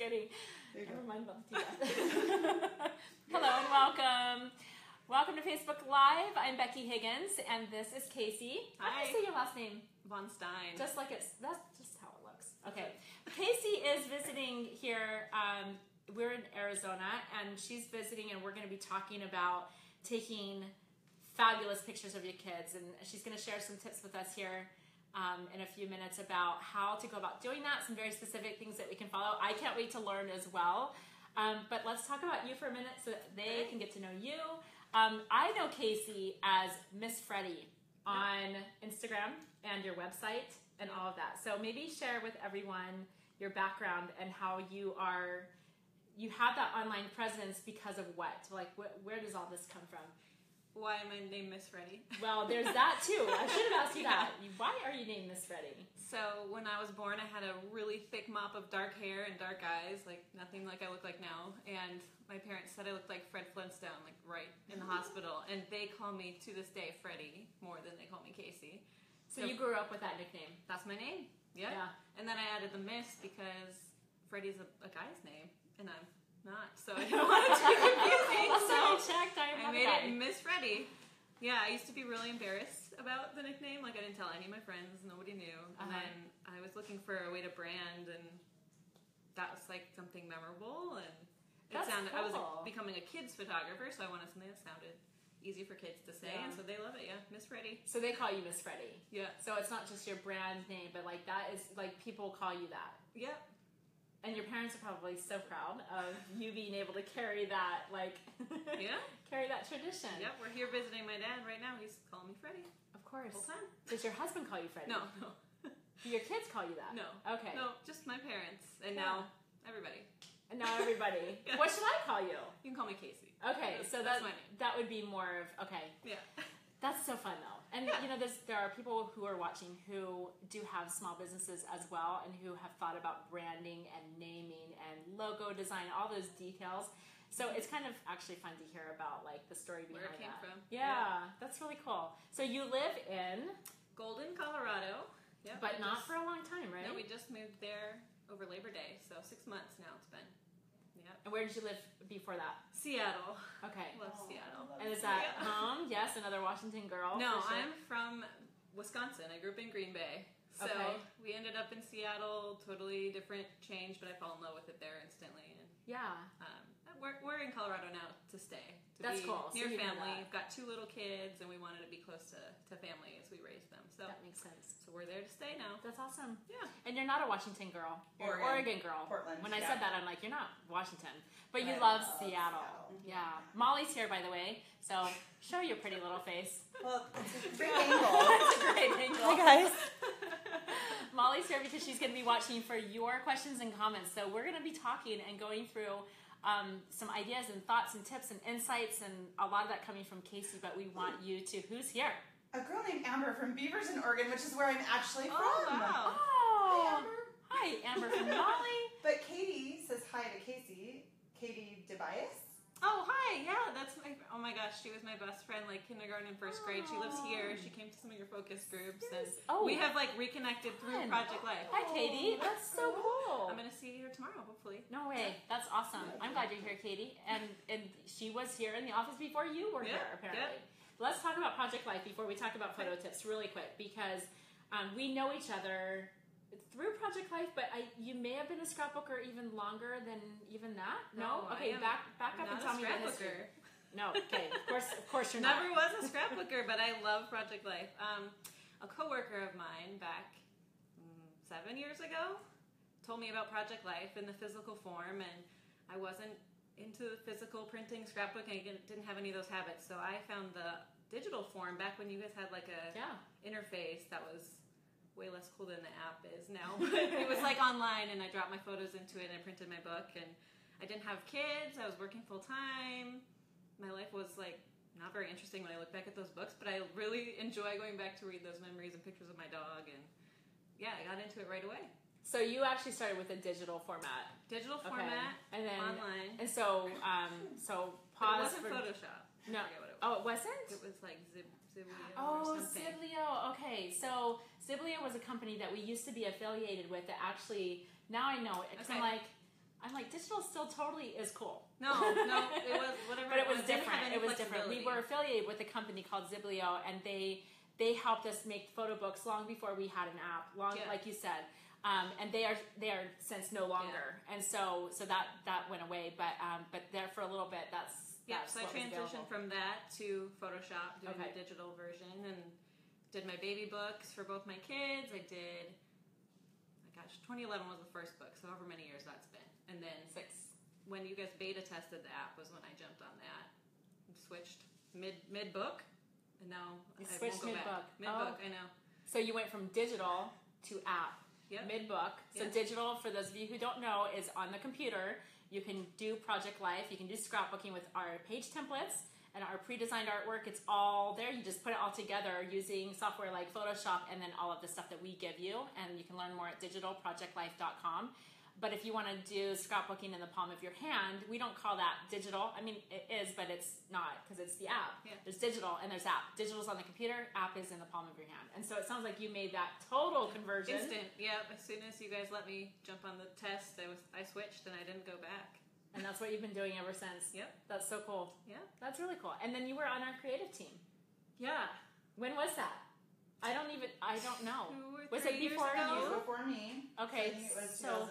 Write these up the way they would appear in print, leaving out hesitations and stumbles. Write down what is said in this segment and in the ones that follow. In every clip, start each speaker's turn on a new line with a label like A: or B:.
A: kidding. Never mind about the tea. Hello and welcome. Welcome to Facebook Live. I'm Becky Higgins, and this is Casey. How do you say your last name?
B: Von Stein.
A: That's just how it looks. Okay. Casey is visiting here. We're in Arizona, and she's visiting, and we're going to be talking about taking fabulous pictures of your kids, and she's going to share some tips with us here in a few minutes about how to go about doing that, some very specific things that we can follow. I can't wait to learn as well. But let's talk about you for a minute so that they can get to know you. I know Casey as Miss Freddie on Instagram and your website and all of that. So maybe share with everyone your background and how you have that online presence because of what? Like, where does all this come from?
B: Why am I named Miss Freddie?
A: Well, there's that too. I should have asked you that. Why are you named Miss Freddie?
B: So when I was born, I had a really thick mop of dark hair and dark eyes, like nothing like I look like now. And my parents said I looked like Fred Flintstone, like right in the hospital. And they call me to this day Freddie more than they call me Casey.
A: So you grew up with that nickname?
B: That's my name. Yeah. And then I added the Miss because Freddie's a guy's name, and I'm not, so I didn't want it to be confusing. So I made it Miss Freddie. Yeah, I used to be really embarrassed about the nickname. Like, I didn't tell any of my friends. Nobody knew. And then I was looking for a way to brand, and that was like something memorable. And it sounded. Cool. I was becoming a kids photographer, so I wanted something that sounded easy for kids to say, and so they love it. Yeah, Miss Freddie.
A: So they call you Miss Freddie.
B: Yeah.
A: So it's not just your brand name, but like that is like people call you that.
B: Yeah.
A: And your parents are probably so proud of you being able to carry that, like, carry that tradition.
B: Yep, we're here visiting my dad right now. He's calling me Freddie.
A: Of course.
B: Full time.
A: Does your husband call you Freddie?
B: No.
A: Do your kids call you that?
B: No.
A: Okay.
B: No, just my parents. And now everybody.
A: And now everybody. What should I call you?
B: You can call me Casey.
A: Okay, so
B: that's my name.
A: That would be more of,
B: Yeah.
A: That's so fun, though. And, you know, there are people who are watching who do have small businesses as well and who have thought about branding and naming and logo design, all those details. So it's kind of actually fun to hear about, like, the story behind that.
B: Where it came from.
A: Yeah, that's really cool. So you live in?
B: Golden, Colorado. Yep,
A: but not for a long time, right?
B: No, we just moved there over Labor Day, so 6 months now it's been. Yep.
A: And where did you live before that?
B: Seattle.
A: Okay.
B: Love Seattle.
A: And is that home? Yes, another Washington girl?
B: No,
A: for sure.
B: I'm from Wisconsin. I grew up in Green Bay. So we ended up in Seattle, totally different change, but I fell in love with it there instantly. And we're in Colorado now to stay.
A: That's cool.
B: Near family. We've got 2 little kids, and we wanted to be close to family as we raised them. So
A: that makes sense.
B: So we're there to stay now.
A: That's awesome.
B: Yeah.
A: And you're not a Washington girl. You're an Oregon girl.
C: Portland.
A: When I said that, I'm like, you're not Washington. But you love Seattle. Yeah. Molly's here, by the way. So show your pretty little face.
C: Well, it's a great angle.
A: It's a great angle.
C: Hi, guys.
A: Molly's here because she's going to be watching for your questions and comments. So we're going to be talking and going through some ideas and thoughts and tips and insights, and a lot of that coming from Casey, but we want you to. Who's here?
C: A girl named Amber from Beaverton, Oregon, which is where I'm actually from.
B: Wow.
A: Oh.
C: Hi, Amber.
A: Hi, Amber from Molly.
C: But Katie says hi to Casey. Katie DeBias.
B: Oh, hi. Yeah, that's oh my gosh, she was my best friend, like kindergarten and first grade. She lives here. She came to some of your focus groups. And we have like reconnected through Project Life.
A: Hi, Katie. That's so cool.
B: I'm going to see you tomorrow, hopefully.
A: No way. That's awesome. I'm glad you're here, Katie. And she was here in the office before you were here, apparently. Yep. Let's talk about Project Life before we talk about photo tips really quick, because we know each other through Project Life, but you may have been a scrapbooker even longer than even that. No? Okay, back up and tell me the history. No, okay, of course you're not.
B: Never was a scrapbooker, but I love Project Life. A coworker of mine back 7 years ago told me about Project Life in the physical form, and I wasn't into physical printing, scrapbooking. I didn't have any of those habits, so I found the digital form back when you guys had like a interface that was way less cool than the app is now. It was like online, and I dropped my photos into it and I printed my book, and I didn't have kids. I was working full time. My life was like not very interesting when I look back at those books, but I really enjoy going back to read those memories and pictures of my dog, and I got into it right away.
A: So you actually started with a digital format.
B: Digital format,
A: and then
B: online.
A: And so pause.
B: But it wasn't Photoshop.
A: No.
B: I forget what it was.
A: Oh, it wasn't?
B: It was like Ziblio
A: or
B: something.
A: Ziblio. Okay, so Ziblio was a company that we used to be affiliated with that actually, now I know it. Because I'm like, I'm like, digital still totally is cool.
B: No, it was whatever.
A: But it was
B: didn't have
A: different.
B: any
A: It was different. We
B: flexibility.
A: were affiliated with a company called Ziblio, and they helped us make photo books long before we had an app. Like you said, and they are since no longer. And so that went away. But there for a little bit, that's
B: so I transitioned from that to Photoshop, doing the digital version, and did my baby books for both my kids. I did. 2011 was the first book, so however many years that's been. And then
A: 6.
B: When you guys beta tested the app was when I jumped on that. Switched mid-book, and now
A: You
B: I
A: switched
B: won't go
A: mid-book.
B: back. Mid-book, I know.
A: So you went from digital to app.
B: Yep.
A: Mid-book. So digital, for those of you who don't know, is on the computer. You can do Project Life. You can do scrapbooking with our page templates and our pre-designed artwork. It's all there. You just put it all together using software like Photoshop and then all of the stuff that we give you. And you can learn more at digitalprojectlife.com. But if you want to do scrapbooking in the palm of your hand, we don't call that digital. I mean, it is, but it's not because it's the app.
B: Yeah.
A: There's digital and there's app. Digital's on the computer, app is in the palm of your hand. And so it sounds like you made that total conversion.
B: Instant, yeah. As soon as you guys let me jump on the test, I switched and I didn't go back.
A: And that's what you've been doing ever since.
B: Yep.
A: That's so cool.
B: Yeah.
A: That's really cool. And then you were on our creative team.
B: Yeah.
A: When was that? I don't know.
B: 2 or 3
A: Was it
B: years
A: before
B: ago?
C: It was
A: you?
C: before me.
A: Okay,
C: So I think it was
A: so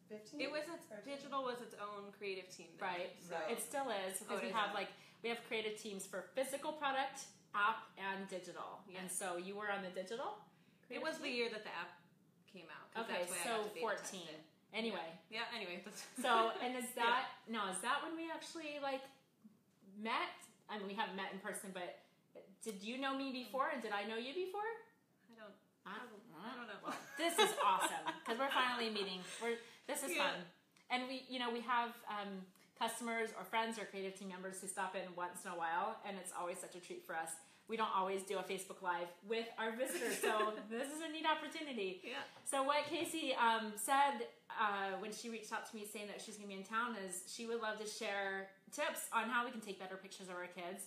C: 2015.
B: It was digital was its own creative team. Then.
A: right.
C: So-
A: It still is because
B: it
A: we
B: is.
A: have we have creative teams for physical product, app, and digital.
B: Yeah.
A: And so you were on the digital.
B: It was the year that the app came out. 'Cause
A: Okay,
B: that's why I
A: so
B: got to beta
A: 14.
B: test it.
A: Anyway.
B: Yeah. Anyway.
A: So and is that is that when we actually met? I mean, we haven't met in person, but did you know me before and did I know you before?
B: I don't know.
A: Well, this is awesome because we're finally meeting. This is fun, and we have customers or friends or creative team members who stop in once in a while, and it's always such a treat for us. We don't always do a Facebook Live with our visitors, so this is a neat opportunity.
B: Yeah.
A: So what Casey said when she reached out to me saying that she's going to be in town is she would love to share tips on how we can take better pictures of our kids,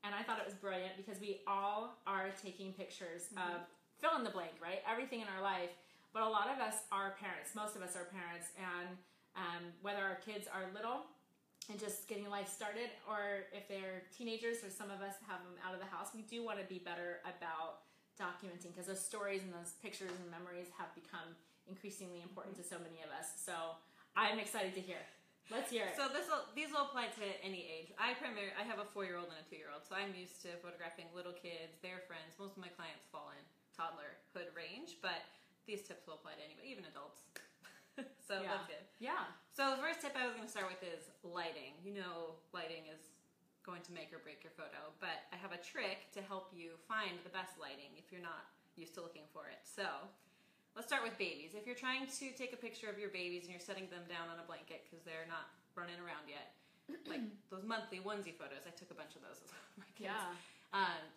A: and I thought it was brilliant because we all are taking pictures of fill in the blank, right? Everything in our life. But a lot of us are parents. Most of us are parents. And whether our kids are little and just getting life started, or if they're teenagers, or some of us have them out of the house, we do want to be better about documenting because those stories and those pictures and memories have become increasingly important to so many of us. So I'm excited to hear. Let's hear it.
B: So these will apply to any age. I have a 4-year-old and a 2-year-old, so I'm used to photographing little kids, their friends. Most of my clients fall in toddlerhood range, but these tips will apply to anybody, even adults. So that's good.
A: Yeah.
B: So the first tip I was going to start with is lighting. You know, lighting is going to make or break your photo, but I have a trick to help you find the best lighting if you're not used to looking for it. So let's start with babies. If you're trying to take a picture of your babies and you're setting them down on a blanket because they're not running around yet, like those monthly onesie photos, I took a bunch of those with my kids.
A: Yeah.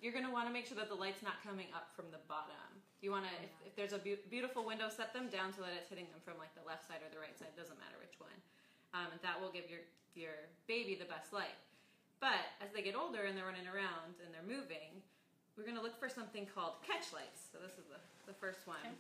B: You're going to want to make sure that the light's not coming up from the bottom. You want to, if there's a beautiful window, set them down so that it's hitting them from the left side or the right side. Doesn't matter which one. And that will give your baby the best light. But as they get older and they're running around and they're moving, we're going to look for something called catch lights. So this is the first one. Okay.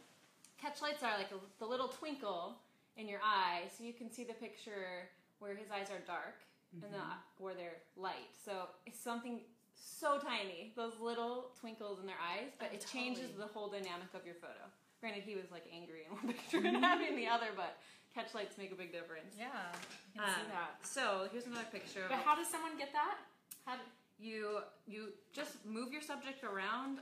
B: Catch lights are like the little twinkle in your eye, so you can see the picture where his eyes are dark and where they're light. So it's something so tiny, those little twinkles in their eyes, but it changes the whole dynamic of your photo. Granted, he was angry in one picture and happy in the other, but catch lights make a big difference.
A: Yeah, I can see that.
B: So here's another picture.
A: But how does someone get that?
B: You just move your subject around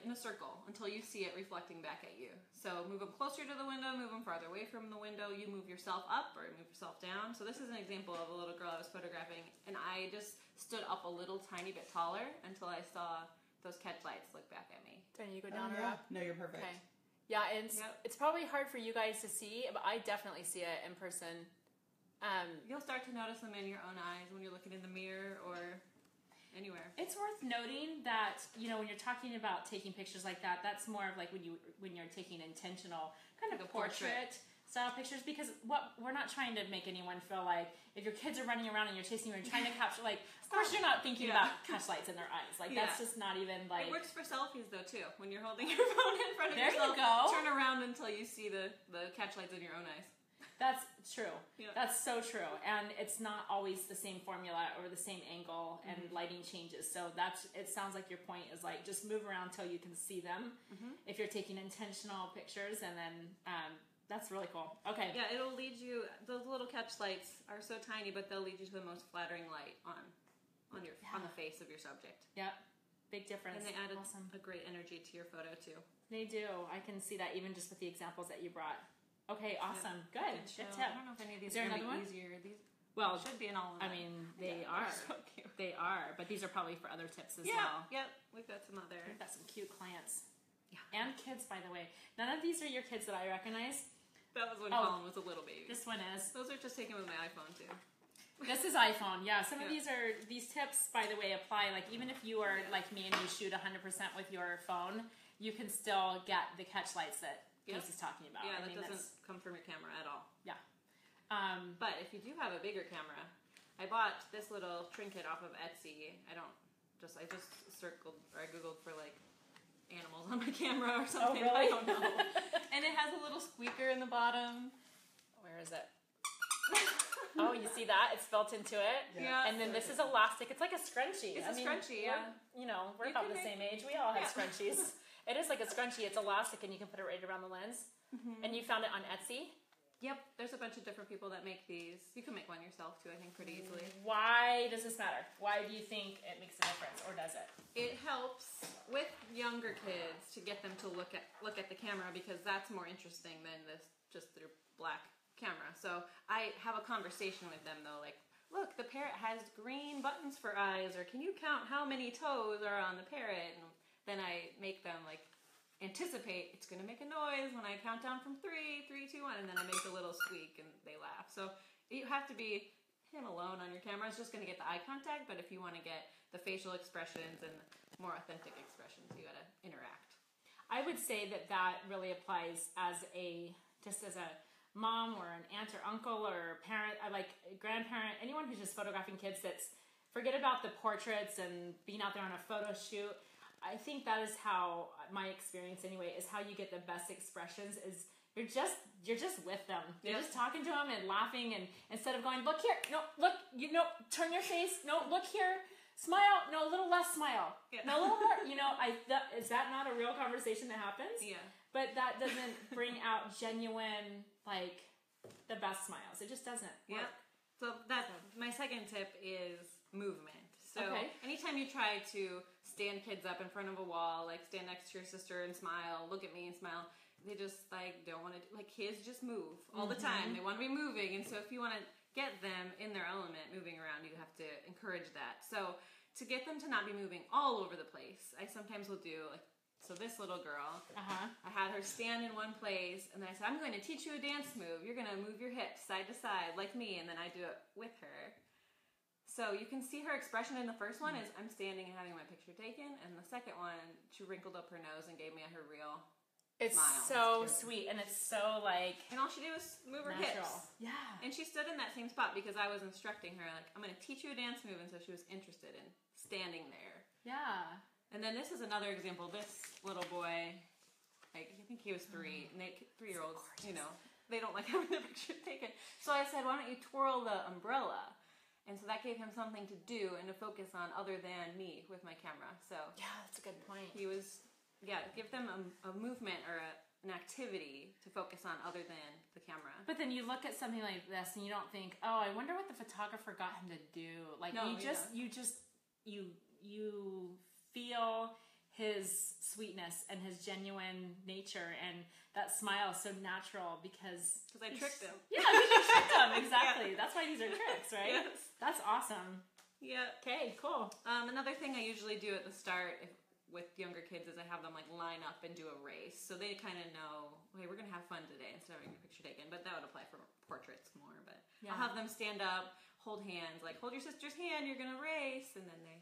B: in a circle until you see it reflecting back at you. So move them closer to the window, move them farther away from the window. You move yourself up or move yourself down. So this is an example of a little girl I was photographing, and I just stood up a little tiny bit taller until I saw those catch lights look back at me.
A: Can you go down or up?
C: No, you're perfect.
A: Okay. Yeah, and it's probably hard for you guys to see, but I definitely see it in person.
B: You'll start to notice them in your own eyes when you're looking in the mirror or anywhere.
A: It's worth noting that when you're talking about taking pictures like that, that's more of when you're taking intentional kind of portrait style pictures, because we're not trying to make anyone feel like if your kids are running around and you're chasing them and trying to capture, of course you're not thinking about catch lights in their eyes. That's just not even
B: It works for selfies though too. When you're holding your phone in front of yourself,
A: you go.
B: Turn around until you see the catch lights in your own eyes.
A: That's true.
B: Yeah.
A: That's so true. And it's not always the same formula or the same angle, and lighting changes. So it sounds like your point is like just move around till you can see them if you're taking intentional pictures, and then that's really cool. Okay.
B: Yeah, it'll lead you, those little catch lights are so tiny, but they'll lead you to the most flattering light on the face of your subject.
A: Yep. Big difference.
B: And they add
A: awesome.
B: a great energy to your photo too.
A: They do. I can see that even just with the examples that you brought. Okay, awesome. Good. Good tip.
B: I don't know if any of these
A: Is there
B: are
A: another one?
B: easier. These should be in all of them.
A: I mean, they are.
B: So cute.
A: They are, but these are probably for other tips as well.
B: Yep. We've got some other.
A: We've got some cute clients.
B: Yeah.
A: And kids, by the way. None of these are your kids that I recognize.
B: That was when Colin was a little baby.
A: This one is.
B: Those are just taken with my iPhone too.
A: This is iPhone. Yeah. Some of these tips, by the way, apply. Like even if you are like me and you shoot 100% with your phone, you can still get the catch lights that Casey's talking about.
B: Yeah, that doesn't come from your camera at all.
A: Yeah.
B: But if you do have a bigger camera, I bought this little trinket off of Etsy. I just circled or I googled for like animals on my camera or something.
A: Oh, really?
B: I don't know. And it has a little squeaker in the bottom.
A: Where is it? Oh, you see that? It's built into it.
B: Yeah.
A: And then this is elastic. It's like a scrunchie.
B: It's a scrunchie, yeah.
A: We're about the same age. We all have scrunchies. It is like a scrunchie. It's elastic, and you can put it right around the lens. And you found it on Etsy?
B: Yep. There's a bunch of different people that make these. You can make one yourself, too, I think, pretty easily.
A: Why does this matter? Why do you think it makes a difference, or does it?
B: It helps with younger kids to get them to look at the camera, because that's more interesting than just their black camera. So I have a conversation with them, though, like, look, the parrot has green buttons for eyes, or can you count how many toes are on the parrot? And then I make them, like, anticipate it's going to make a noise when I count down from 3, 3, 2, 1, and then I make a little squeak and they laugh. So you have to be him alone on your camera. It's just going to get the eye contact, but if you want to get the facial expressions and more authentic expressions, you got to interact.
A: I would say that really applies as a mom or an aunt or uncle or parent, like a grandparent, anyone who's just photographing kids. Forget about the portraits and being out there on a photo shoot. I think that is how my experience anyway is how you get the best expressions is you're just with them. You're just talking to them and laughing, and instead of going, look here, no, look, turn your face, no, look here, smile, no, a little less smile, no, a little more, is that not a real conversation that happens?
B: Yeah.
A: But that doesn't bring out genuine, like, the best smiles. It just doesn't work.
B: So my second tip is movement. So anytime you try to stand kids up in front of a wall, like stand next to your sister and smile, look at me and smile, they just like don't want to, like kids just move all the time. They want to be moving. And so if you want to get them in their element moving around, you have to encourage that. So to get them to not be moving all over the place, I sometimes will do like, so this little girl, I had her stand in one place, and then I said, I'm going to teach you a dance move. You're going to move your hips side to side like me, and then I do it with her. So you can see her expression in the first one is I'm standing and having my picture taken, and the second one, she wrinkled up her nose and gave me her real smile.
A: It's so sweet, and it's so like...
B: And all she did was move her hips.
A: Yeah.
B: And she stood in that same spot because I was instructing her, like, I'm going to teach you a dance move, and so she was interested in standing there.
A: Yeah.
B: And then this is another example. This little boy, I think he was 3, and 3-year-olds, they don't like having their picture taken. So I said, why don't you twirl the umbrella? And so that gave him something to do and to focus on other than me with my camera. So
A: yeah, that's a good point.
B: He was, give them a movement or an activity to focus on other than the camera.
A: But then you look at something like this and you don't think, oh, I wonder what the photographer got him to do. Like you feel his sweetness and his genuine nature, and that smile is so natural because
B: I tricked him.
A: Yeah, because you tricked him, exactly. That's why these are tricks, right?
B: Yes.
A: That's awesome.
B: Yeah.
A: Okay, cool.
B: Another thing I usually do at the start with younger kids is I have them like line up and do a race, so they kind of know, okay, we're gonna have fun today instead of having a picture taken. But that would apply for portraits more. But I'll have them stand up, hold hands, like hold your sister's hand, you're gonna race, and then they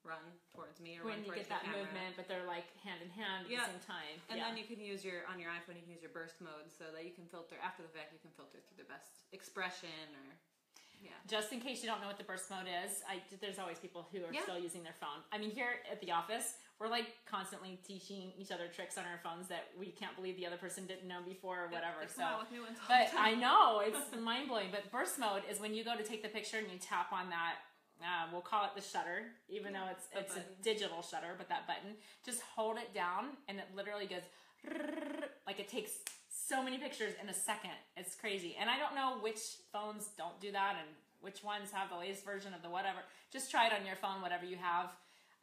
B: run towards me or
A: when
B: run
A: you
B: towards
A: get that
B: the camera.
A: movement, but they're like hand in hand at the same time.
B: And then you can use on your iPhone, you can use your burst mode so that you can filter after the fact. You can filter through the best expression or
A: Just in case you don't know what the burst mode is, there's always people who are still using their phone. I mean, here at the office, we're like constantly teaching each other tricks on our phones that we can't believe the other person didn't know before or whatever. But I know, it's mind blowing. But burst mode is when you go to take the picture and you tap on that. We'll call it the shutter, even though it's a digital shutter, but that button, just hold it down and it literally goes like it takes so many pictures in a second. It's crazy. And I don't know which phones don't do that and which ones have the latest version of the whatever. Just try it on your phone, whatever you have,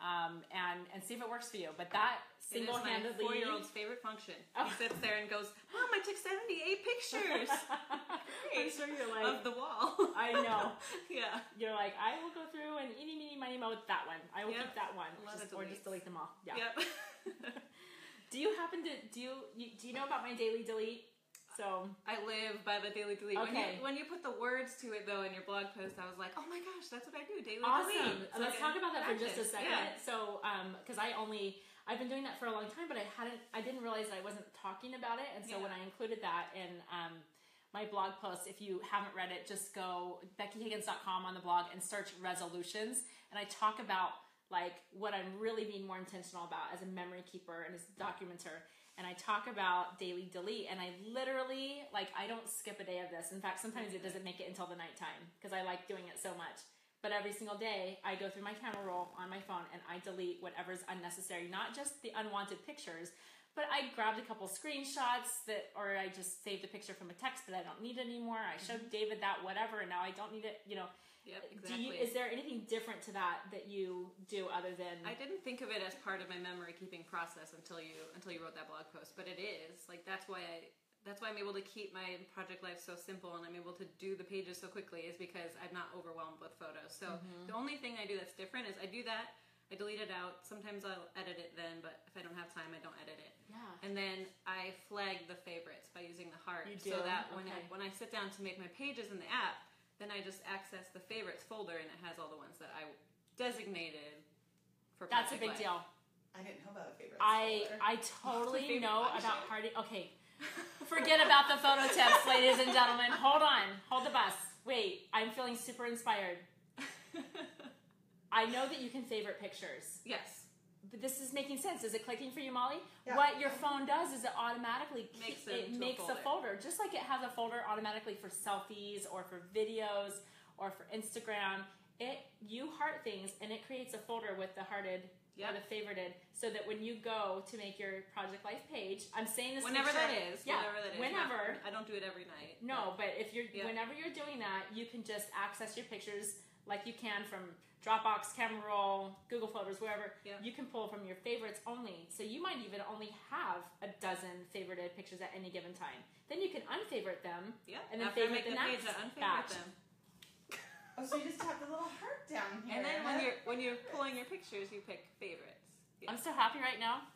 A: and see if it works for you. But that single-handedly...
B: It is my 4-year-old's favorite function. He sits there and goes, Mom, I took 78 pictures.
A: I'm sure you're like...
B: Of the wall.
A: I know.
B: Yeah.
A: You're like, I will go through and eeny, meeny, miny, moe with that one. I will keep that one. Or just delete them all. Yeah.
B: Yep.
A: Do you happen to... Do you know about my daily delete? So
B: I live by the daily delete.
A: Okay.
B: When you put the words to it, though, in your blog post, I was like, oh my gosh, that's what I do, daily
A: awesome.
B: delete.
A: Let's talk about that for just a second.
B: Yeah.
A: So, because I've been doing that for a long time, but I didn't realize I wasn't talking about it. And so when I included that in my blog post, if you haven't read it, just go BeckyHiggins.com on the blog and search resolutions. And I talk about like what I'm really being more intentional about as a memory keeper and as a documenter. And I talk about daily delete, and I literally, like, I don't skip a day of this. In fact, sometimes it doesn't make it until the nighttime because I like doing it so much. But every single day, I go through my camera roll on my phone, and I delete whatever's unnecessary, not just the unwanted pictures, but I grabbed a couple screenshots or I just saved a picture from a text that I don't need anymore. I showed David that whatever, and now I don't need it, you know.
B: Yep, exactly.
A: Is there anything different to that you do other than...
B: I didn't think of it as part of my memory keeping process until you wrote that blog post, but it is. Like that's why I'm able to keep my project life so simple and I'm able to do the pages so quickly is because I'm not overwhelmed with photos. So the only thing I do that's different is I do that, I delete it out. Sometimes I'll edit it then, but if I don't have time, I don't edit it.
A: Yeah.
B: And then I flag the favorites by using the heart.
A: You do?
B: So that when I sit down to make my pages in the app, then I just access the favorites folder and it has all the ones that I designated for
A: That's a big
B: life.
A: deal.
C: I didn't know about a favorite.
A: I totally know about party. Okay, forget about the photo tips, ladies and gentlemen. Hold on, hold the bus. Wait, I'm feeling super inspired. I know that you can favorite pictures.
B: Yes.
A: But this is making sense. Is it clicking for you, Molly?
C: Yeah.
A: What your phone does is it automatically
B: makes
A: a folder. Just like it has a folder automatically for selfies or for videos or for Instagram. You heart things and it creates a folder with the hearted or the favorited, so that when you go to make your Project Life page, I'm saying this
B: whenever that is.
A: Whenever.
B: I don't do it every night.
A: No, but if whenever you're doing that, you can just access your pictures like you can from Dropbox, Camera Roll, Google Photos, wherever.
B: Yeah.
A: You can pull from your favorites only. So you might even only have a dozen favorited pictures at any given time. Then you can unfavorite them.
B: Yeah.
A: And then
B: After
A: favorite the next batch.
B: them.
C: Oh, so you just tap the little heart down here.
B: And then when you're pulling your pictures, you pick favorites. Yeah.
A: I'm so happy right now.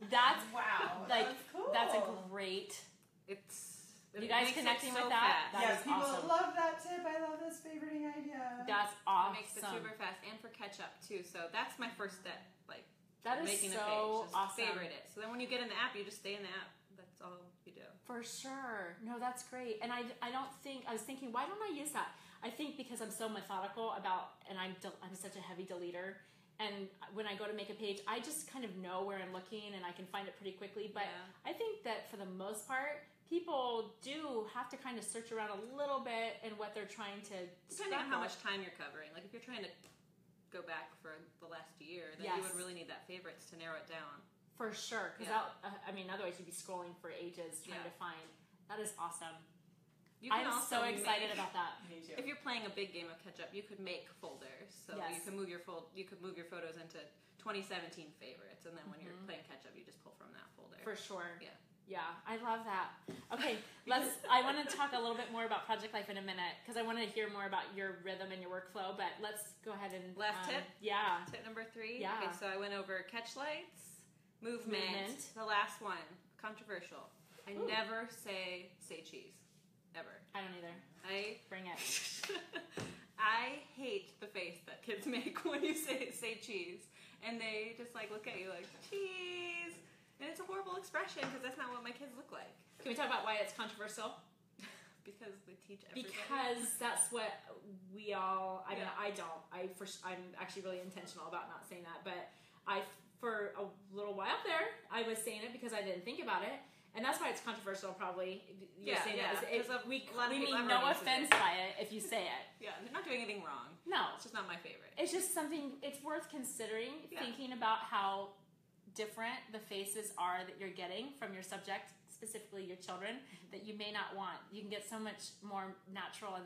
A: That's
C: wow.
A: Like
C: that's cool.
A: that's a great. You guys
B: makes
A: connecting
B: it so
A: with that?
B: fast.
A: That
C: Yes,
A: is
C: people
A: awesome.
C: love that tip. I love this favoriting idea.
A: That's awesome.
B: It makes it super fast and for catch up too. So that's my first step. Like
A: that is
B: making
A: so
B: a page. Just
A: awesome.
B: favorite it. So then when you get in the app, you just stay in the app. That's all you do.
A: For sure. No, that's great. And I don't think, I was thinking, why don't I use that? I think because I'm so methodical about, and I'm such a heavy deleter. And when I go to make a page, I just kind of know where I'm looking and I can find it pretty quickly. But I think that for the most part, people do have to kind of search around a little bit in what they're trying to
B: depending on how much time you're covering. Like if you're trying to go back for the last year, then you would really need that favorites to narrow it down.
A: For sure. Because otherwise you'd be scrolling for ages trying to find. That is awesome. I'm so excited about that.
C: Me too.
B: If you're playing a big game of catch up, you could make folders. So you can move your photos into 2017 favorites, and then when you're playing catch up, you just pull from that folder.
A: For sure.
B: Yeah.
A: Yeah, I love that. Okay, I want to talk a little bit more about Project Life in a minute because I want to hear more about your rhythm and your workflow. But let's go ahead and
B: last tip.
A: Yeah.
B: Tip number 3.
A: Yeah.
B: Okay, so I went over catch lights, movement. The last one, controversial. I never say cheese. Ever.
A: I don't either. Bring it.
B: I hate the face that kids make when you say cheese, and they just like look at you like cheese, and it's a horrible expression because that's not what my kids look like.
A: Can we talk about why it's controversial?
B: Because they teach everybody.
A: Because that's what we all. I mean, I don't. I'm actually really intentional about not saying that, but for a little while there, I was saying it because I didn't think about it, and that's why it's controversial. Probably, we mean no offense by it if you say it.
B: Yeah, they're not doing anything wrong.
A: No,
B: it's just not my favorite.
A: It's just something. It's worth considering, thinking about how different the faces are that you're getting from your subject, specifically your children, that you may not want. You can get so much more natural and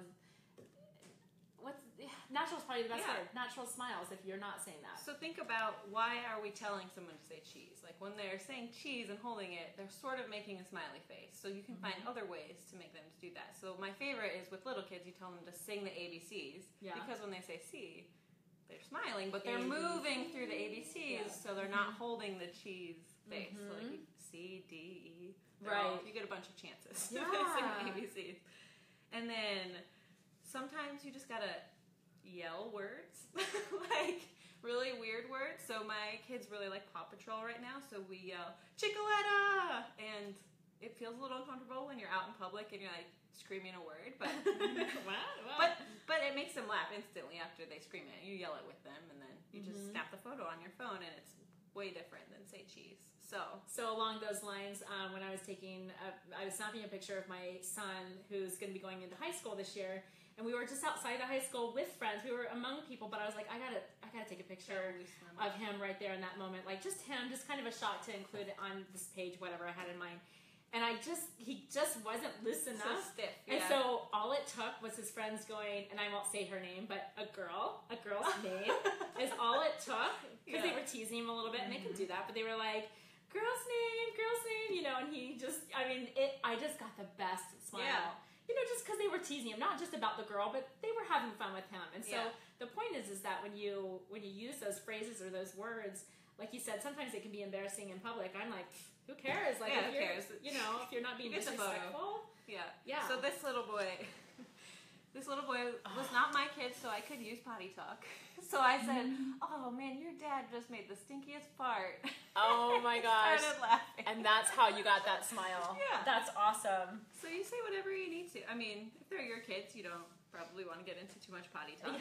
A: natural is probably the best word. Natural smiles if you're not saying that.
B: So think about, why are we telling someone to say cheese? Like when they're saying cheese and holding it, they're sort of making a smiley face. So you can find other ways to make them do that. So my favorite is with little kids, you tell them to sing the ABCs. Yeah. Because when they say C, they're smiling, but they're moving through the ABCs, so they're not holding the cheese face. So like C, D, E. You get a bunch of chances to sing the ABCs. And then sometimes you just gotta yell words, like really weird words. So my kids really like Paw Patrol right now, so we yell Chickaletta, and it feels a little uncomfortable when you're out in public and you're like screaming a word, but but it makes them laugh instantly after they scream it. You yell it with them, and then you just snap the photo on your phone, and it's way different than say cheese. So
A: along those lines, when I was snapping a picture of my son who's going to be going into high school this year, and we were just outside the high school with friends. We were among people, but I was like, I gotta take a picture of him right there in that moment, like just him, just kind of a shot to include it on this page, whatever I had in mind. And he just wasn't loose enough.
B: So stiff.
A: And so all it took was his friends going, and I won't say her name, but a girl's name is all it took, because they were teasing him a little bit, and they could do that, but they were like, girl's name, you know, and he just, I just got the best smile. Yeah. You know, just because they were teasing him, not just about the girl, but they were having fun with him. And so the point is that when you use those phrases or those words, like you said, sometimes it can be embarrassing in public. I'm like, who cares? Like,
B: who cares?
A: You know, if you're not being disrespectful.
B: Yeah. So this little boy was not my kid, so I could use potty talk. So I said, "Oh man, your dad just made the stinkiest fart."
A: Oh my gosh!
B: Started laughing,
A: and that's how you got that smile.
B: Yeah,
A: that's awesome.
B: So you say whatever you need to. I mean, if they're your kids, you don't probably want to get into too much potty talk,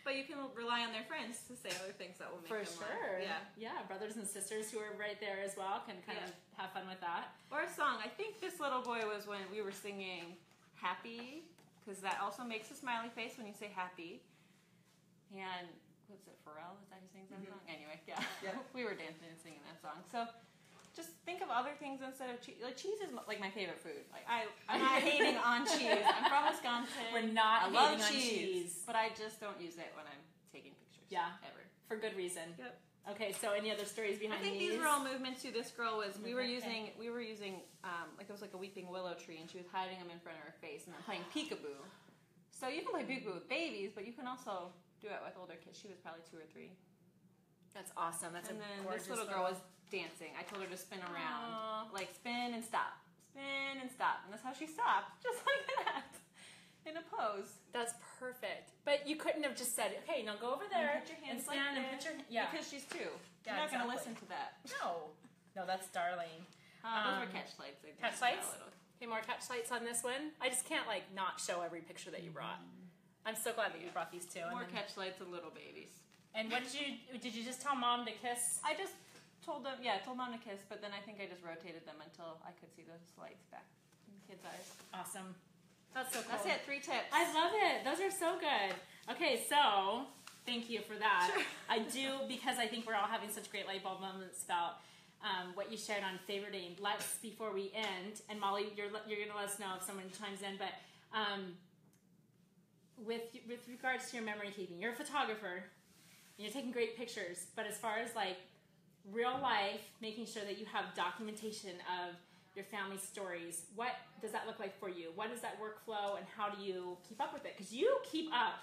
B: but you can rely on their friends to say other things that will make them laugh.
A: Yeah. Brothers and sisters who are right there as well can kind of have fun with that.
B: Or a song. I think this little boy was when we were singing "Happy," because that also makes a smiley face when you say "happy." And what's it, Pharrell? Is that who sings that song? Anyway, we were dancing and singing that song. So just think of other things instead of cheese. Like cheese is like my favorite food. Like I'm not hating on cheese. I'm from Wisconsin.
A: We're not hating on cheese,
B: but I just don't use it when I'm taking pictures.
A: Yeah,
B: ever
A: for good reason.
B: Yep.
A: Okay, so any other stories behind these?
B: I think these were all movements too. This girl was we were using like it was like a weeping willow tree, and she was hiding them in front of her face and then playing peekaboo. So you can play peekaboo with babies, but you can also do it with older kids. She was probably 2 or 3.
A: That's awesome. That's
B: and then this little girl was dancing. I told her to spin around, like spin and stop, and that's how she stopped, just like that, in a pose.
A: That's perfect. But you couldn't have just said, "Okay, now go over there
B: and put your hands
A: and stand and put your
B: because she's 2. You're not going to listen to that.
A: No, that's darling.
B: Those were catch lights.
A: Catch lights. Okay, more catch lights on this one. I just can't not show every picture that you brought. I'm so glad that you brought these 2.
B: More catch lights and little babies.
A: And what did you just tell Mom to kiss?
B: I just told them, told Mom to kiss, but then I think I just rotated them until I could see those lights back in the kids' eyes.
A: Awesome. That's so cool.
B: That's it, 3 tips.
A: I love it. Those are so good. Okay, so thank you for that.
B: Sure.
A: I do, because I think we're all having such great light bulb moments about what you shared on favoriting. Let's, before we end, and Molly, you're going to let us know if someone chimes in, but with regards to your memory keeping, you're a photographer, and you're taking great pictures, but as far as real life, making sure that you have documentation of your family's stories, what does that look like for you? What is that workflow, and how do you keep up with it? Because you keep up.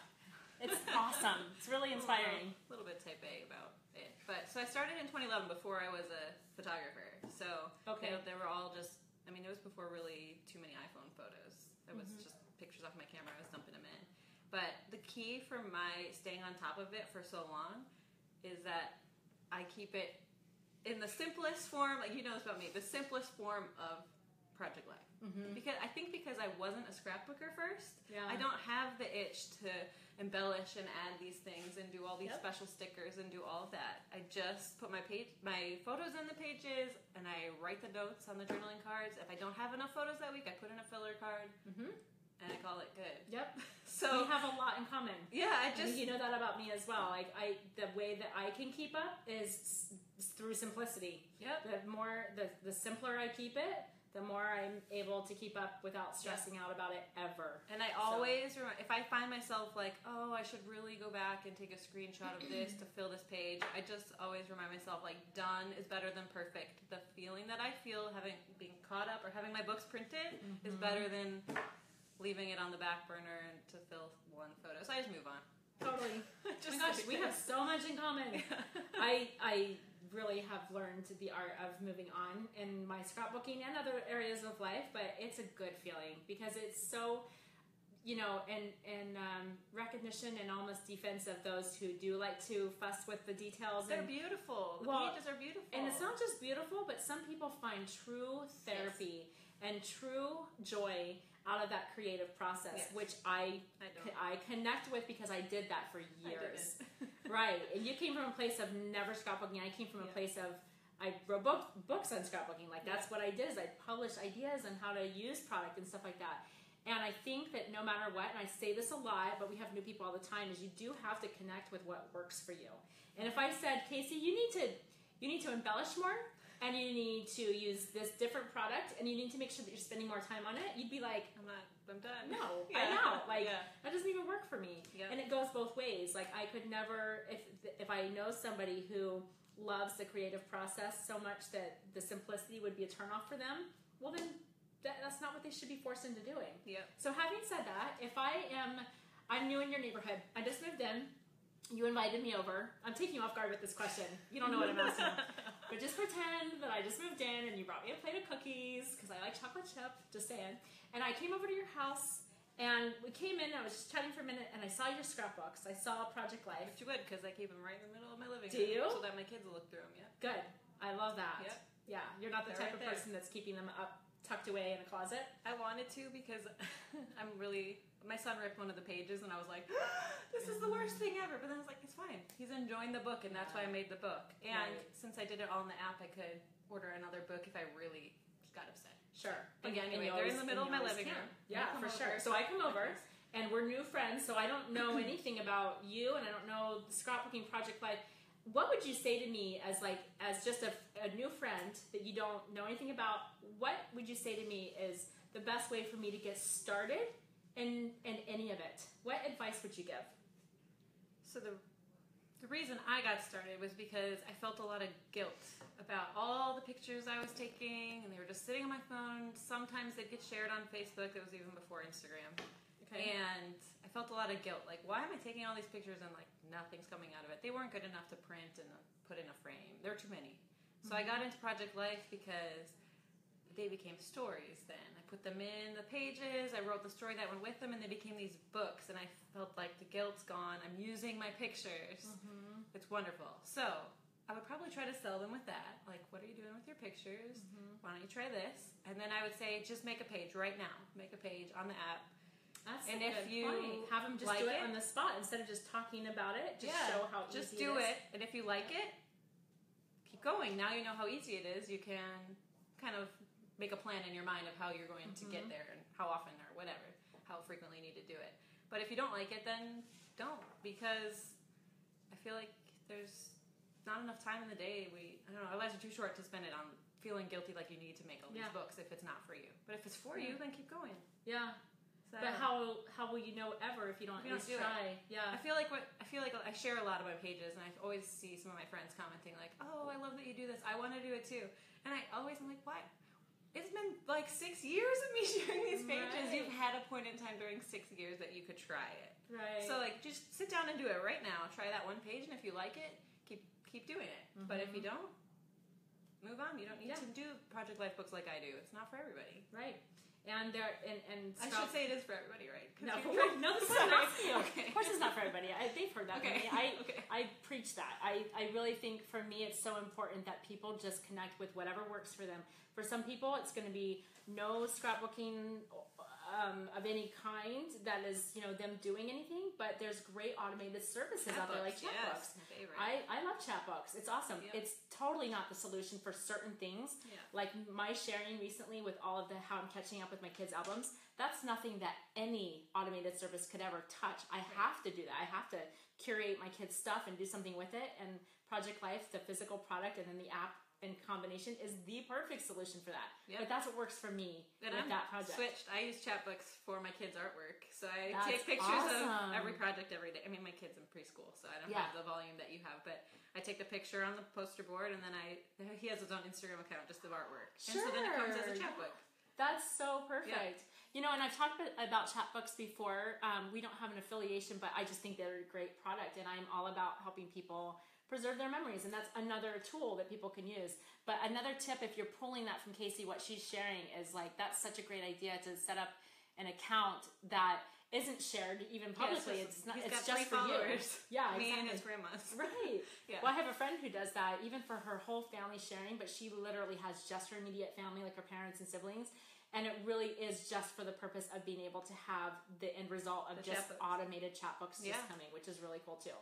A: It's awesome. It's really inspiring.
B: A little bit type A about it. But so I started in 2011 before I was a photographer. So they were all just, it was before really too many iPhone photos. It was just pictures off my camera. I was dumping them in. But the key for my staying on top of it for so long is that I keep it in the simplest form, you know this about me, the simplest form of Project Life. Because I wasn't a scrapbooker first,
A: Yeah.
B: I don't have the itch to embellish and add these things and do all these
A: Yep.
B: special stickers and do all of that. I just put my photos in the pages and I write the notes on the journaling cards. If I don't have enough photos that week, I put in a filler card and I call it good.
A: Yep.
B: So
A: we have a lot in common.
B: yeah,
A: And you know that about me as well. Like the way that I can keep up is through simplicity.
B: Yep.
A: The simpler I keep it, the more I'm able to keep up without stressing out about it ever.
B: And I always remember, if I find myself like, oh, I should really go back and take a screenshot of this to fill this page, I just always remind myself, like, done is better than perfect. The feeling that I feel being caught up or having my books printed is better than leaving it on the back burner and to fill one photo. So I just move on.
A: Totally. Oh my gosh, we have so much in common. I really have learned the art of moving on in my scrapbooking and other areas of life, but it's a good feeling because it's so, in recognition and almost defense of those who do like to fuss with the details.
B: They're beautiful. The pages are beautiful.
A: And it's not just beautiful, but some people find true therapy and true joy out of that creative process, which I connect with because I did that for years. Right. And you came from a place of never scrapbooking. I came from a place of, I wrote books on scrapbooking. Like, that's what I did, is I published ideas on how to use product and stuff like that. And I think that no matter what, and I say this a lot, but we have new people all the time, is you do have to connect with what works for you. And if I said, Casey, you need to embellish more, and you need to use this different product, and you need to make sure that you're spending more time on it, you'd be like,
B: I'm done.
A: No, I'm out. Like, that doesn't even work for me. Yep. And it goes both ways. Like, I could never, if I know somebody who loves the creative process so much that the simplicity would be a turnoff for them, well then, that's not what they should be forced into doing.
B: Yep.
A: So having said that, I'm new in your neighborhood. I just moved in. You invited me over. I'm taking you off guard with this question. You don't know what I'm asking. But just pretend that I just moved in and you brought me a plate of cookies because I like chocolate chip, just saying. And I came over to your house and we came in and I was just chatting for a minute and I saw your scrapbooks. I saw Project Life.
B: Which you would, because I keep them right in the middle of my living room.
A: Do you?
B: So that my kids will look through them,
A: Good. I love that.
B: Yep.
A: Yeah, you're not the type of person that's keeping them up, tucked away in a closet.
B: I wanted to because my son ripped one of the pages and I was like, this is the worst thing ever. But then I was like, it's fine. He's enjoying the book and that's why I made the book. And since I did it all in the app, I could order another book if I really got upset.
A: Sure.
B: But anyway, they're in the middle of my living room.
A: Yeah, for sure. So I come over and we're new friends, so I don't know anything about you and I don't know the scrapbooking Project Life. What would you say to me as just a new friend that you don't know anything about? What would you say to me is the best way for me to get started in any of it? What advice would you give?
B: So the reason I got started was because I felt a lot of guilt about all the pictures I was taking, and they were just sitting on my phone. Sometimes they'd get shared on Facebook. That was even before Instagram. Okay. And I felt a lot of guilt. Like, why am I taking all these pictures and like nothing's coming out of it? They weren't good enough to print and put in a frame. There were too many. So I got into Project Life because they became stories then. I put them in the pages, I wrote the story that went with them, and they became these books, and I felt like the guilt's gone. I'm using my pictures. It's wonderful. So I would probably try to sell them with that. Like, what are you doing with your pictures? Why don't you try this? And then I would say, just make a page right now. Make a page on the app.
A: That's a good point. Have them just do it on the spot instead of just talking about it. Just show how easy it is.
B: Just do it, and if you like it, keep going. Now you know how easy it is. You can kind of make a plan in your mind of how you're going to get there and how often or whatever, how frequently you need to do it. But if you don't like it, then don't, because I feel like there's not enough time in the day. Our lives are too short to spend it on feeling guilty like you need to make all these books if it's not for you. But if it's for you, then keep going.
A: Yeah. So, but how will you know ever if you don't at least try? Yeah. I feel like I share a lot of my pages, and I always see some of my friends commenting like, "Oh, I love that you do this. I want to do it too." And I'm like, "What? It's been like 6 years of me sharing these pages. Right. You've had a point in time during 6 years that you could try it. Right.
B: So like, just sit down and do it right now. Try that one page, and if you like it, keep doing it. But if you don't, move on. You don't need to do Project Life books like I do. It's not for everybody.
A: Right. And
B: I should say it is for everybody, right?
A: No, this is not for you.
B: Okay.
A: Of course it's not for everybody. They've heard that from me.
B: Okay.
A: I preach that. I really think for me it's so important that people just connect with whatever works for them. For some people it's going to be no scrapbooking of any kind that is, them doing anything, but there's great automated services out there like Chatbooks.
B: Yes, my favorite.
A: I love Chatbooks. It's awesome.
B: Yep.
A: It's totally not the solution for certain things.
B: Yeah.
A: Like my sharing recently with all of how I'm catching up with my kids' albums, that's nothing that any automated service could ever touch. I have to do that. I have to curate my kids' stuff and do something with it. And Project Life, the physical product, and then the app in combination is the perfect solution for that.
B: Yep.
A: But that's what works for me with that project.
B: Switched. I use Chatbooks for my kids' artwork, so I
A: That's
B: take pictures
A: awesome.
B: of every project every day. I mean, my kid's in preschool, so I don't have the volume that you have, but I take the picture on the poster board, and then he has his own Instagram account just of artwork, and so then it comes as a Chatbook.
A: That's so perfect.
B: Yeah.
A: And I've talked about Chatbooks before. We don't have an affiliation, but I just think they're a great product, and I'm all about helping people preserve their memories, and that's another tool that people can use. But another tip, if you're pulling that from Casey, what she's sharing is that's such a great idea to set up an account that isn't shared even publicly. It's just for
B: followers.
A: You. Yeah,
B: me
A: exactly.
B: and his grandma's.
A: Right.
B: Yeah.
A: Well, I have a friend who does that, even for her whole family sharing, but she literally has just her immediate family, like her parents and siblings. And it really is just for the purpose of being able to have the end result of just Chatbooks. Automated Chatbooks just coming, which is really cool too.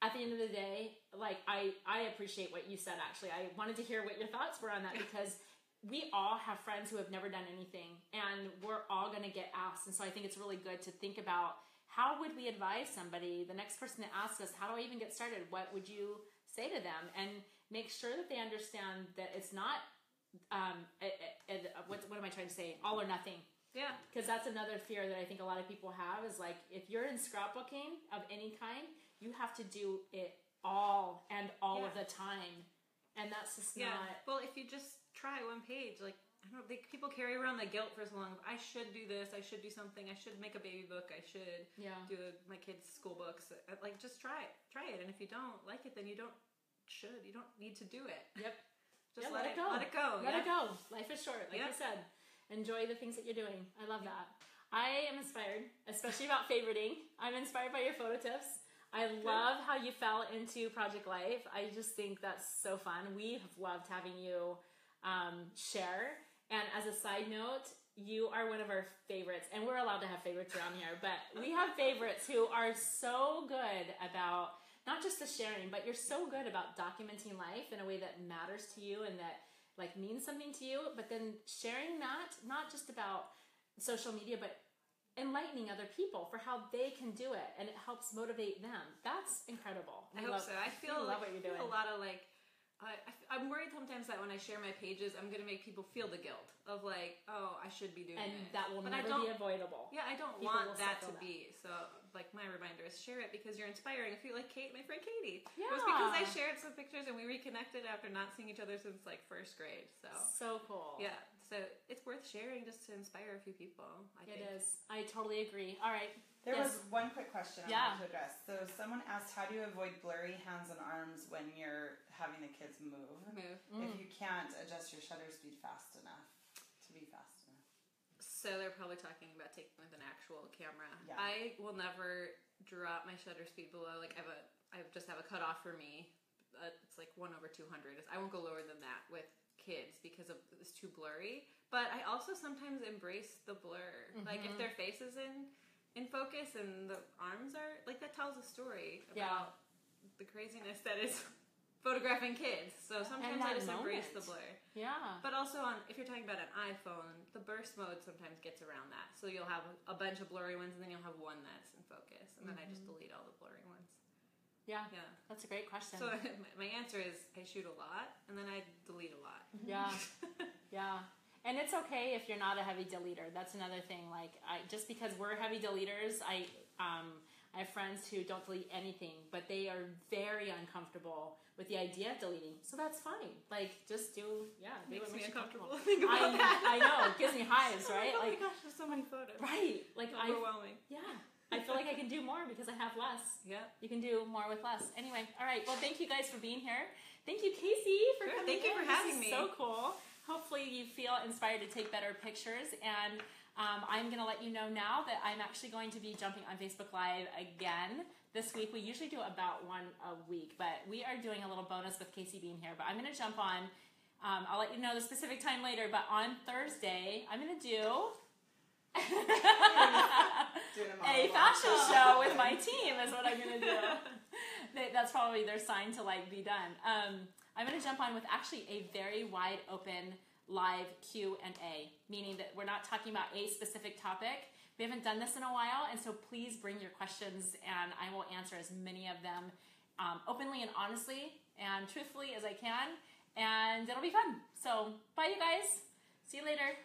A: At the end of the day, I appreciate what you said, actually. I wanted to hear what your thoughts were on that because we all have friends who have never done anything, and we're all going to get asked. And so I think it's really good to think about how would we advise somebody, the next person that asks us, how do I even get started? What would you say to them? And make sure that they understand that it's not, what am I trying to say? All or nothing.
B: Yeah.
A: Because that's another fear that I think a lot of people have is if you're in scrapbooking of any kind, you have to do it all and all of the time. And that's just not...
B: Well, if you just try one page, I don't know, people carry around the guilt for so long. I should do this. I should do something. I should make a baby book. I should do my kids' school books. Just try it. Try it. And if you don't like it, then you don't need to do it.
A: Yep.
B: Just let it go. Let it go.
A: Let it go. Life is short, like you said. Enjoy the things that you're doing. I love that. I am inspired, especially about favoriting. I'm inspired by your photo tips. I love how you fell into Project Life. I just think that's so fun. We have loved having you share. And as a side note, you are one of our favorites. And we're allowed to have favorites around here. But we have favorites who are so good about not just the sharing, but you're so good about documenting life in a way that matters to you and that means something to you. But then sharing that, not just about social media, but enlightening other people for how they can do it, and it helps motivate them. That's incredible.
B: I hope so. I love what you're doing. A lot of I'm worried sometimes that when I share my pages, I'm going to make people feel the guilt of I should be doing this.
A: And that will never be avoidable.
B: Yeah, I don't want that to be. So, my reminder is share it because you're inspiring. If you like my friend Katie.
A: Yeah.
B: It was because I shared some pictures and we reconnected after not seeing each other since first grade.
A: So cool.
B: Yeah. So it's worth sharing just to inspire a few people. I think.
A: It is. I totally agree. All right.
C: There was one quick question I wanted to address. So someone asked, how do you avoid blurry hands and arms when you're having the kids move? If you can't adjust your shutter speed fast enough to be fast enough.
B: So they're probably talking about taking with an actual camera.
C: Yeah.
B: I will never drop my shutter speed below. I just have a cutoff for me. It's 1/200. I won't go lower than that with kids because it's too blurry. But I also sometimes embrace the blur. If their face is in focus and the arms are that tells a story about the craziness that is photographing kids. So sometimes I just embrace the blur.
A: Yeah.
B: But also if you're talking about an iPhone, the burst mode sometimes gets around that. So you'll have a bunch of blurry ones and then you'll have one that's in focus. And then I just delete all the blurry ones.
A: Yeah. That's a great question.
B: So my answer is I shoot a lot and then I delete a lot.
A: Yeah. Yeah. And it's okay if you're not a heavy deleter. That's another thing. Just because we're heavy deleters, I have friends who don't delete anything, but they are very uncomfortable with the idea of deleting. So that's fine. Just do what
B: makes me
A: you
B: uncomfortable.
A: I know. It gives me hives, right?
B: Oh my gosh, there's so many photos.
A: Right.
B: Overwhelming.
A: Yeah. I feel like I can do more because I have less.
B: Yeah.
A: You can do more with less. Anyway, all right. Well, thank you guys for being here. Thank you, Casey, for coming.
B: Thank you for having me.
A: So cool. hopefully you feel inspired to take better pictures. And I'm going to let you know now that I'm actually going to be jumping on Facebook Live again this week. We usually do about one a week, but we are doing a little bonus with Casey being here. But I'm going to jump on. I'll let you know the specific time later, but on Thursday, I'm going to do a fashion show with my team is what I'm going to do. That's probably their sign to like be done. I'm going to jump on with actually a very wide open live Q&A, meaning that we're not talking about a specific topic. We haven't done this in a while, and so please bring your questions, and I will answer as many of them openly and honestly and truthfully as I can, and it'll be fun. So bye, you guys. See you later.